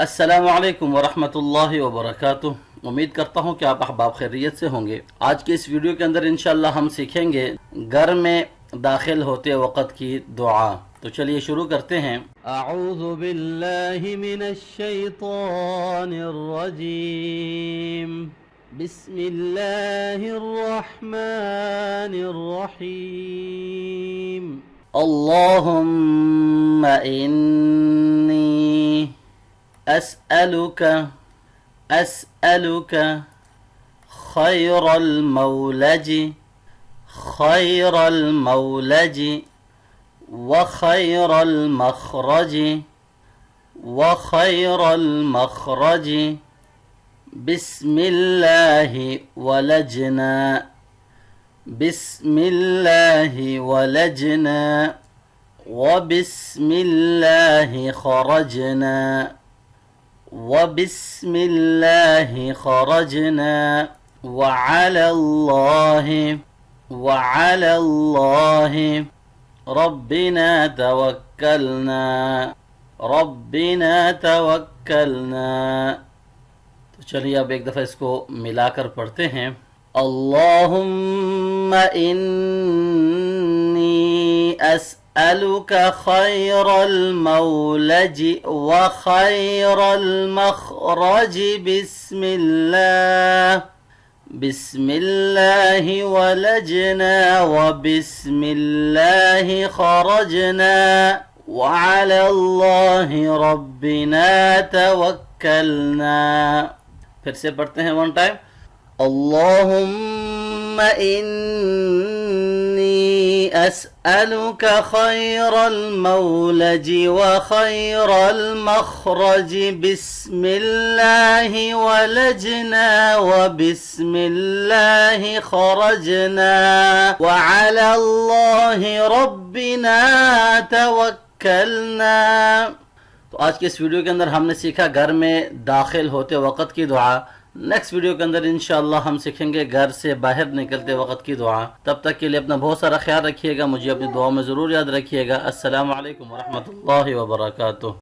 अस्सलामु अलैकुम वरहमतुल्लाहि वबरकातुह। उम्मीद करता हूँ कि आप अहबाब खैरियत से होंगे। आज के इस वीडियो के अंदर इंशाअल्लाह हम सीखेंगे घर में दाखिल होते वक़्त की दुआ। तो चलिए शुरू करते हैं। अऊज़ु बिल्लाहि मिनश शैतानिर रजीम। बिस्मिल्लाहिर रहमानिर रहीम। अल्लाहुम्मा इन्नी अस्अलुक खैरल मौलज व खैरल मखरज बिस्मिल्लाहि वलजना व बिस्मिल्लाहि खरजना व बिस्मिल्लाहि खरजना व अलल्लाहि रब्बिना तवक्कलना। तो चलिए अब एक दफ़ा इसको मिलाकर पढ़ते हैं। अल्लाहुम्मा इन्नी अस्अलुक खैरल मौलज व खैरल मखरज बिस्मिल्लाहि वलजना व बिस्मिल्लाहि खरजना व अलल्लाहि रब्बिना तवक्कलना। फिर से पढ़ते हैं वन टाइम। अल्लाहुम्मा इन्नी अस्अलुक खैरल मौलज व खैरल मखरज बिस्मिल्लाहि वलजना व बिस्मिल्लाहि खरजना व अलल्लाहि रब्बिना तवक्कलना। तो आज के इस वीडियो के अंदर हमने सीखा घर में दाखिल होते वक़्त की दुआ। नेक्स्ट वीडियो के अंदर इंशाअल्लाह हम सीखेंगे घर से बाहर निकलते वक़्त की दुआ। तब तक के लिए अपना बहुत सारा ख्याल रखिएगा। मुझे अपनी दुआ में ज़रूर याद रखिएगा। अस्सलामु अलैकुम वरहमतुल्लाहि वबरकातुह।